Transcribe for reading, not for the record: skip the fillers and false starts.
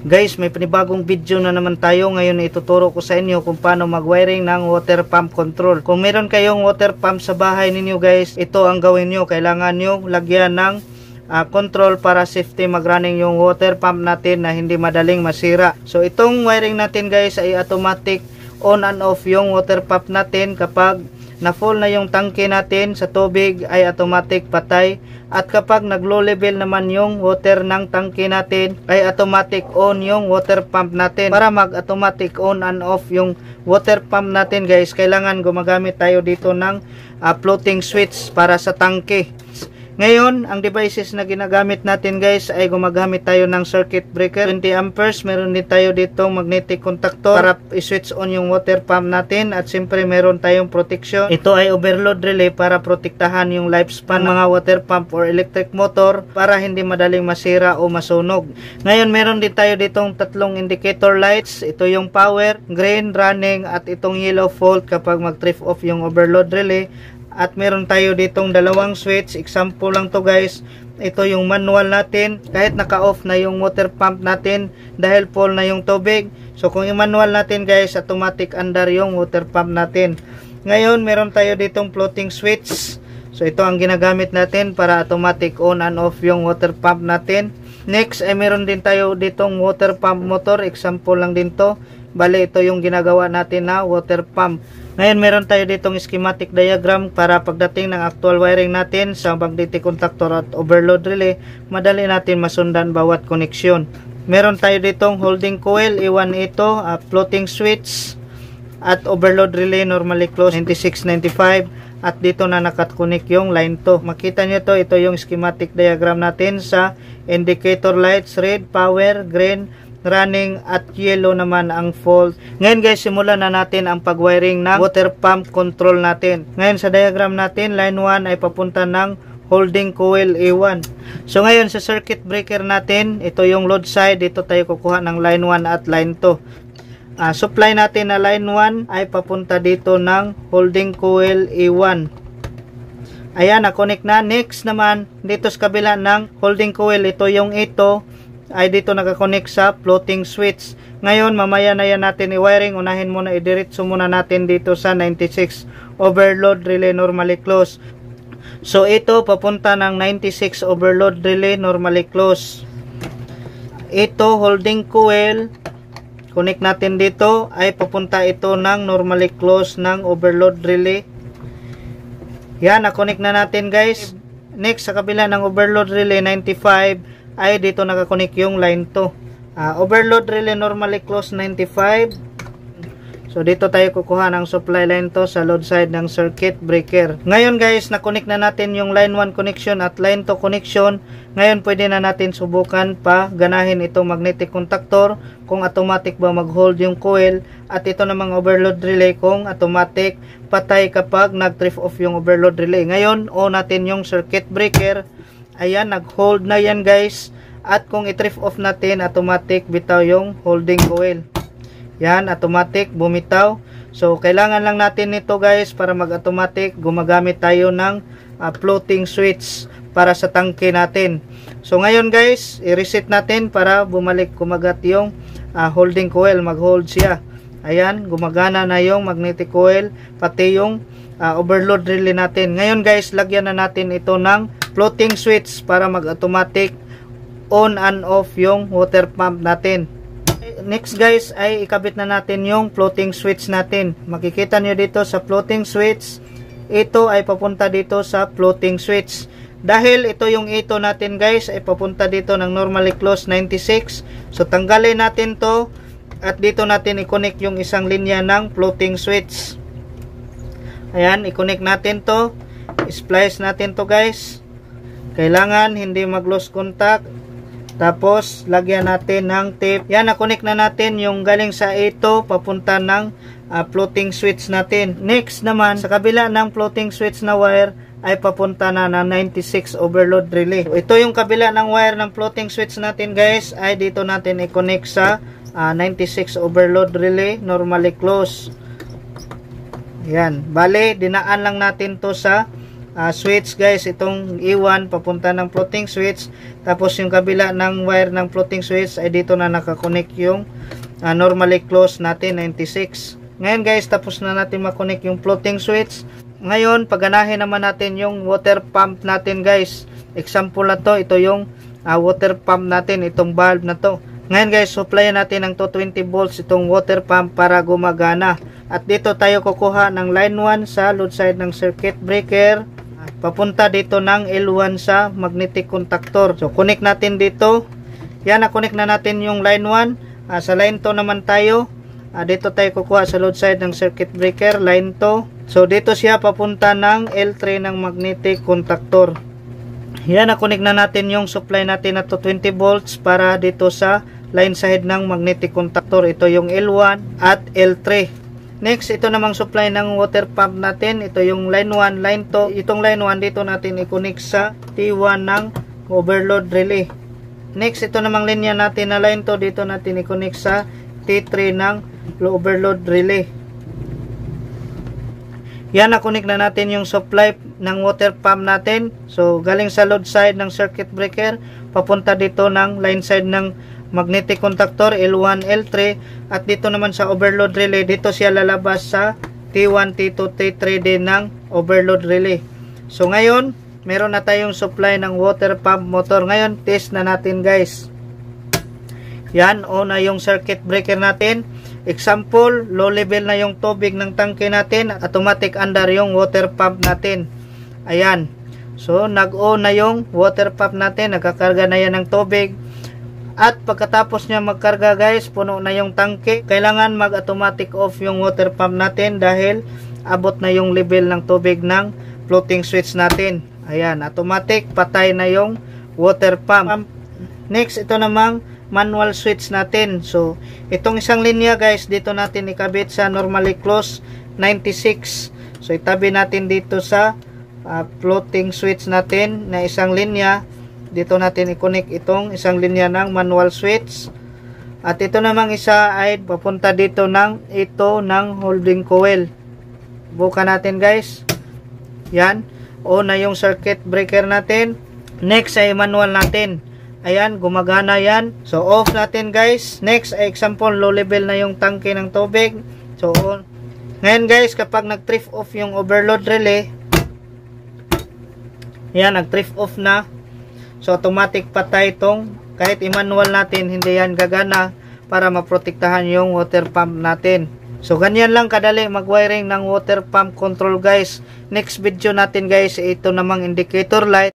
Guys, may panibagong video na naman tayo. Ngayon ituturo ko sa inyo kung paano mag-wiring ng water pump control. Kung meron kayong water pump sa bahay ninyo guys, ito ang gawin nyo. Kailangan nyo lagyan ng control para safety mag-running yung water pump natin na hindi madaling masira. So itong wiring natin guys ay automatic on and off yung water pump natin. Kapag na full na yung tangke natin sa tubig ay automatic patay. At kapag nag-low level naman yung water ng tangke natin ay automatic on yung water pump natin. Para mag-automatic on and off yung water pump natin guys, kailangan gumagamit tayo dito ng floating switch para sa tangke. Ngayon, ang devices na ginagamit natin guys ay gumagamit tayo ng circuit breaker 20 amperes. Meron din tayo dito magnetic contactor para i-switch on yung water pump natin. At siyempre meron tayong protection. Ito ay overload relay para protektahan yung lifespan ng mga water pump or electric motor para hindi madaling masira o masunog. Ngayon, meron din tayo ditong tatlong indicator lights. Ito yung power, green, running, at itong yellow fault kapag mag-trip off yung overload relay. At meron tayo ditong dalawang switch. Example lang to guys. Ito yung manual natin. Kahit naka-off na yung water pump natin dahil full na yung tubig. So kung yung manual natin guys, automatic under yung water pump natin. Ngayon meron tayo ditong floating switch. So ito ang ginagamit natin para automatic on and off yung water pump natin. Next ay meron din tayo ditong water pump motor. Example lang din to. Bale ito yung ginagawa natin na water pump. Ngayon meron tayo ditong schematic diagram para pagdating ng actual wiring natin sa magnetic contactor at overload relay, madali natin masundan bawat koneksyon. Meron tayo ditong holding coil, iwan ito, floating switch, at overload relay normally closed 9695. At dito na nakakonek yung line to. Makita nyo to, ito yung schematic diagram natin sa indicator lights, red, power, green, running, at yellow naman ang fault. Ngayon guys, simulan na natin ang pag-wiring ng water pump control natin. Ngayon sa diagram natin, line 1 ay papunta ng holding coil A1. So ngayon sa circuit breaker natin, ito yung load side, dito tayo kukuha ng line 1 at line 2. Supply natin na line 1 ay papunta dito ng holding coil A1. Ayan, na-connect na. Next naman, dito sa kabila ng holding coil, ito yung ito ay dito nakakonect sa floating switch. Ngayon, mamaya na yan natin i-wiring. Unahin muna, i-diretso muna natin dito sa 96 overload relay normally closed. So, ito papunta ng 96 overload relay normally closed. Ito, holding coil, connect natin dito, ay papunta ito ng normally closed ng overload relay. Yan, na-connect na natin guys. Next, sa kabila ng overload relay 95, ay dito nakakonek yung line 2. Overload relay normally closed 95. So dito tayo kukuha ng supply line to sa load side ng circuit breaker. Ngayon guys, na-connect na natin yung line 1 connection at line 2 connection. Ngayon pwede na natin subukan pa ganahin itong magnetic contactor kung automatic ba mag-hold yung coil, at ito namang overload relay kung automatic patay kapag nag-trip off yung overload relay. Ngayon on natin yung circuit breaker. Ayan, nag-hold na yan guys. At kung i-trip off natin, automatic bitaw yung holding coil. Yan, automatic bumitaw. So kailangan lang natin nito guys para mag-automatic. Gumagamit tayo ng floating switch para sa tangke natin. So ngayon guys, i-reset natin para bumalik kumagat yung holding coil. Mag-hold siya. Ayan, gumagana na yung magnetic coil, pati yung overload relay natin. Ngayon guys, lagyan na natin ito ng floating switch para mag-automatic on and off yung water pump natin. Next guys ay ikabit na natin yung floating switch natin. Makikita nyo dito sa floating switch, ito ay papunta dito sa floating switch. Dahil ito yung ito natin guys ay papunta dito ng normally closed 96. So tanggalin natin to at dito natin i-connect yung isang linya ng floating switch. Ayan, i-connect natin to. I-splice natin to guys. Kailangan hindi mag-lose contact. Tapos lagyan natin ng tape. Yan, na-connect na natin yung galing sa ito papunta ng floating switch natin. Next naman, sa kabila ng floating switch na wire ay papunta na ng 96 overload relay. So, ito yung kabila ng wire ng floating switch natin guys, ay dito natin i-connect sa 96 overload relay normally closed. Yan, bale dinaan lang natin to sa switch guys, itong E1 papunta ng floating switch, tapos yung kabila ng wire ng floating switch ay dito na nakakonect yung normally close natin 96. Ngayon guys, tapos na natin makonect yung floating switch. Ngayon paganahin naman natin yung water pump natin guys. Example na to, ito yung water pump natin, itong valve na to. Ngayon guys, supplyan natin ng 220 volts itong water pump para gumagana. At dito tayo kukuha ng line 1 sa load side ng circuit breaker, papunta dito ng L1 sa magnetic contactor. So connect natin dito. Yan, na-connect na natin yung line 1. Sa line 2 naman tayo. Dito tayo kukuha sa load side ng circuit breaker, line 2. So dito siya papunta ng L3 ng magnetic contactor. Yan, na-connect na natin yung supply natin na 220 volts para dito sa line side ng magnetic contactor. Ito yung L1 at L3. Next, ito namang supply ng water pump natin. Ito yung line 1, line 2. Itong line 1 dito natin i-connect sa T1 ng overload relay. Next, ito namang linya natin na line 2 dito natin i-connect sa T3 ng overload relay. Yan, na-connect na natin yung supply ng water pump natin. So, galing sa load side ng circuit breaker, papunta dito ng line side ng magnetic contactor, L1, L3. At dito naman sa overload relay, dito siya lalabas sa T1, T2, T3 din ng overload relay. So, ngayon, meron na tayong supply ng water pump motor. Ngayon, test na natin guys. Yan, on na yung circuit breaker natin. Example, low level na yung tubig ng tangke natin, automatic under yung water pump natin. Ayan. So, nag-on na yung water pump natin, nagkakarga na yan ng tubig. At pagkatapos niya magkarga guys, puno na yung tangke. Kailangan mag-automatic off yung water pump natin dahil abot na yung level ng tubig ng floating switch natin. Ayan, automatic, patay na yung water pump. Next, ito namang manual switch natin. So, itong isang linya guys, dito natin ikabit sa normally close 96. So, itabi natin dito sa floating switch natin na isang linya. Dito natin i-connect itong isang linya ng manual switch. At ito namang isa ay papunta dito ng holding coil. Buka natin guys. Yan. On na yung circuit breaker natin. Next ay manual natin. Ayan, gumagana yan. So, off natin guys. Next ay example, low level na yung tangke ng tubig. So, on. Ngayon guys, kapag nag-trip off yung overload relay, yan, nag-trip off na. So, automatic patay itong, kahit i-manual natin, hindi yan gagana para maprotektahan yung water pump natin. So, ganyan lang kadali mag-wiring ng water pump control guys. Next video natin guys, ito namang indicator light.